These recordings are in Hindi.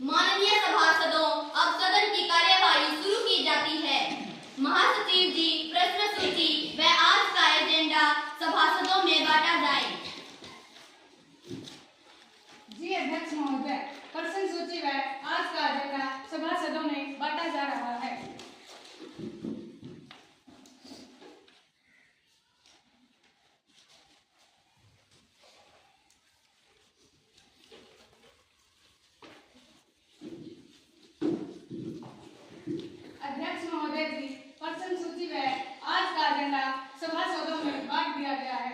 माननीय सभासदों, अब सदन की कार्यवाही शुरू की जाती है। महासचिव जी, प्रश्न सूची व आज का एजेंडा सभासदों में बांटा जाए। जी अध्यक्ष महोदय, प्रश्न सूची व आज का एजेंडा सभासदों में बांटा जा रहा है। अध्यक्ष महोदय जी, प्रश्न सूची व आज का एजेंडा सभासदों में बांट दिया गया है।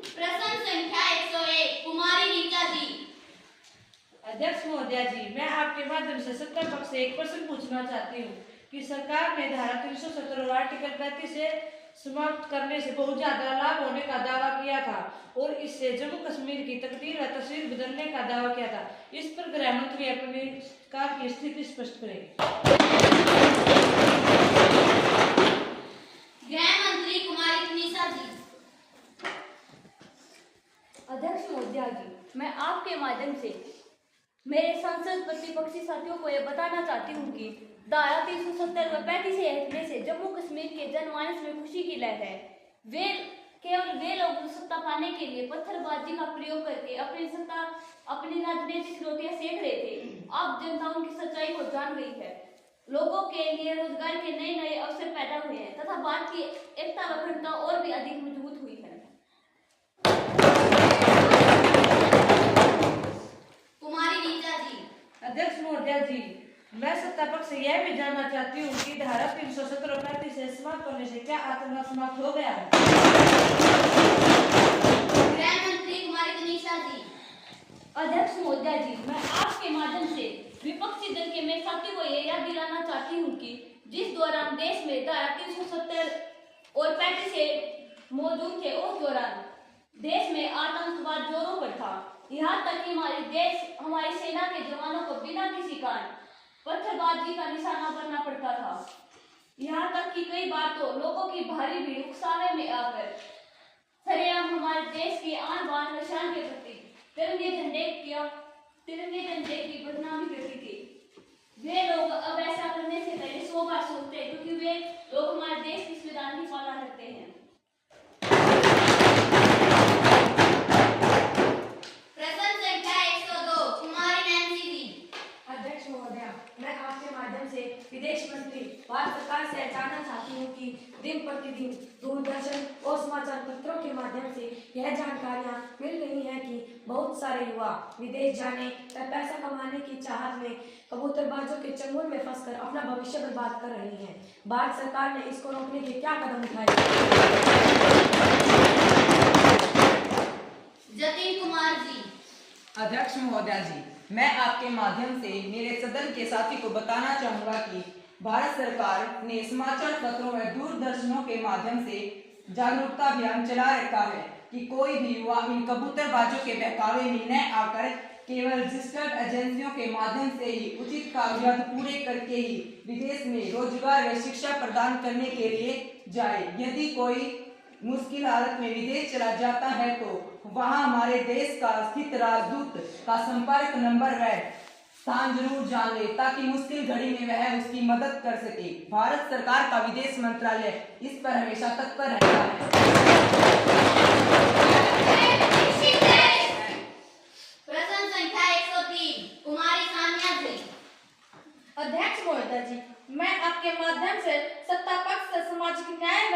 प्रश्न संख्या 101 कुमारी नीता जी। अध्यक्ष महोदया जी, मैं आपके माध्यम से सत्ता पक्ष से एक प्रश्न पूछना चाहती हूँ कि सरकार ने धारा 370 और आर्टिकल 35 से समाप्त करने से बहुत ज्यादा लाभ होने का दावा किया था और इससे जम्मू कश्मीर की तकदीर व तस्वीर बदलने का दावा किया था। इस पर गृह मंत्री अपनी सरकार की स्थिति स्पष्ट करें। गृह मंत्री कुमारी तनीषा जी। अध्यक्ष महोदया जी, मैं आपके माध्यम से मेरे सांसद प्रतिपक्षी साथियों को यह बताना चाहती हूँ कि धारा 370 व 35 से हटने से जम्मू कश्मीर के जनमानस में खुशी की लहर है। केवल वे लोग सत्ता पाने के लिए पत्थरबाजी का प्रयोग करके अपनी राजनीतिक रोटियां सेक रहे थे। अब जनता उनकी सच्चाई को जान गई है। लोगों के लिए रोजगार के नए नए अवसर पैदा हुए हैं तथा भारत की एकता व अखंडता और भी अधिक मजबूत हुई है। कुमारी नीता जी। अध्यक्ष महोदया जी, मैं सत्ता पक्ष से यह भी जानना चाहती हूँ कि धारा 370 और 35 से समाप्त होने से क्या आतंकवाद समाप्त हो गया है। गृह मंत्री कुमारी तनीषा जी। अध्यक्ष महोदया जी, मैं आपके माध्यम से विपक्षी दल के मेरे साथी को यह याद दिलाना चाहती हूँ कि जिस दौरान देश में धारा 370 और 35 से मौजूद थे उस दौरान देश में आतंकवाद जोरों पर था। यहाँ तक कि हमारी सेना के जवानों को बिना किसी कारण पत्थरबाजी का निशाना बनना पड़ता था। यहाँ तक कि कई बार तो लोगों की भारी भीड़ उकसावे में आकर सरेआम हमारे देश के आन बान व शान के प्रति तिरंगे झंडे की बदनामी करती थी। वे लोग अब ऐसा करने से पहले 100 बार सोचते हैं क्योंकि वे लोग हमारे देश की संविधान की पालना करते हैं। प्रश्न संख्या 102 कुमारी नैन्सी जी। अध्यक्ष महोदया, मैं आपके माध्यम से विदेश मंत्री भारत सरकार से जानना चाहती हूँ कि दिन प्रतिदिन दूरदर्शन और समाचार पत्रों के माध्यम से यह जानकारियाँ मिल रही हैं कि बहुत सारे युवा विदेश जाने व पैसा कमाने की चाहत में कबूतरबाजों के चंगुल में फंसकर अपना भविष्य बर्बाद कर रही हैं। भारत सरकार ने इसको रोकने के क्या कदम उठाए? जतिन कुमार जी। अध्यक्ष महोदया जी, मैं आपके माध्यम से मेरे सदन के साथी को बताना चाहूंगा कि भारत सरकार ने समाचार पत्रों व दूरदर्शनों के माध्यम से जागरूकता अभियान चला रखा है कि कोई भी युवा इन कबूतरबाजों के बहकावे में न आकर केवल रजिस्टर्ड एजेंसियों के माध्यम से ही उचित कागजात पूरे करके ही विदेश में रोजगार व शिक्षा प्रदान करने के लिए जाए। यदि कोई मुश्किल हालत में विदेश चला जाता है तो वहां हमारे देश का स्थित राजदूत का संपर्क नंबर व स्थान जरूर जान ले ताकि मुश्किल घड़ी में वह उसकी मदद कर सके। भारत सरकार का विदेश मंत्रालय इस पर हमेशा तत्पर रहता है। प्रश्न संख्या 103 कुमारी सान्या जी। अध्यक्ष महोदया जी, मैं आपके माध्यम से सत्ता पक्ष से सामाजिक न्याय व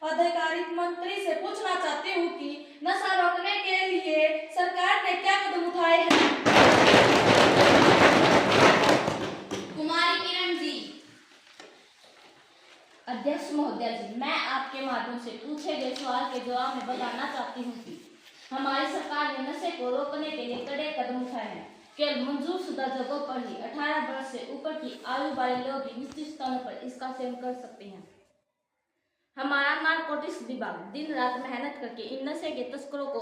आधिकारिक मंत्री से पूछना चाहती हूँ कि नशा रोकने के लिए सरकार ने क्या कदम उठाए हैं? कुमारी किरण जी। अध्यक्ष महोदया जी, मैं आपके माध्यम से पूछे गए सवाल के जवाब में बताना चाहती हूँ कि हमारी सरकार ने नशे को रोकने के लिए कड़े कदम उठाए हैं। केवल मंजूर शुदा जगहों पर ही 18 वर्ष से ऊपर की आयु वाले लोग ही निश्चित स्थानों पर इसका सेवन कर सकते हैं। हमारा नारकोटिक्स विभाग दिन रात मेहनत करके इन नशे के तस्करों को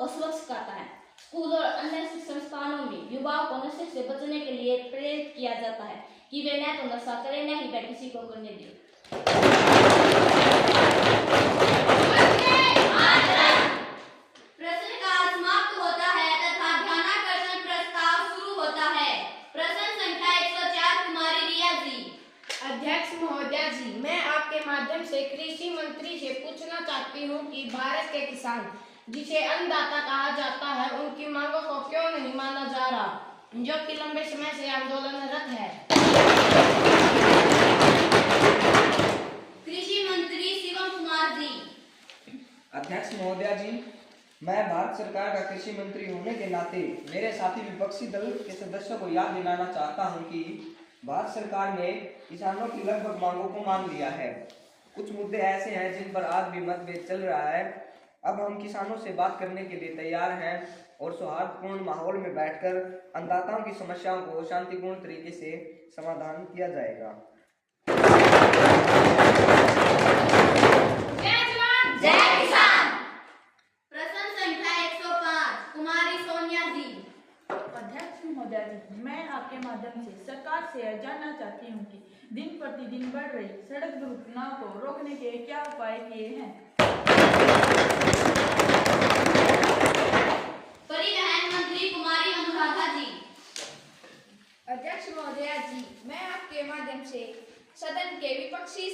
सुरक्षित करता है। स्कूल और अन्य शिक्षण संस्थानों में युवाओं को नशे से बचने के लिए प्रेरित किया जाता है कि वे न तो नशा करें न ही वह किसी को करने दें। के किसान जिसे अन्नदाता कहा जाता है उनकी मांगों को क्यों नहीं माना जा रहा, जो कि लंबे समय से आंदोलनरत है। कृषि मंत्री शिवम कुमार जी। अध्यक्ष महोदया जी, मैं भारत सरकार का कृषि मंत्री होने के नाते मेरे साथी विपक्षी दल के सदस्यों को याद दिलाना चाहता हूं कि भारत सरकार ने किसानों की लगभग मांगों को मान लिया है। कुछ मुद्दे ऐसे हैं जिन पर आज भी मतभेद चल रहा है। अब हम किसानों से बात करने के लिए तैयार हैं और सौहार्दपूर्ण माहौल में बैठकर अन्नदाताओं की समस्याओं को शांतिपूर्ण तरीके से समाधान किया जाएगा। जय जवान जय किसान। प्रश्न संख्या 105 कुमारी सोनिया जी। अध्यक्ष महोदया जी, मैं आपके माध्यम से सरकार से यह जानना चाहती हूँ कि दिन प्रतिदिन बढ़ रही सड़क दुर्घटनाओं को रोकने के क्या उपाय किए हैं। परिवहन मंत्री कुमारी अनुराधा जी। अध्यक्ष महोदया जी, मैं आपके माध्यम से सदन के विपक्षी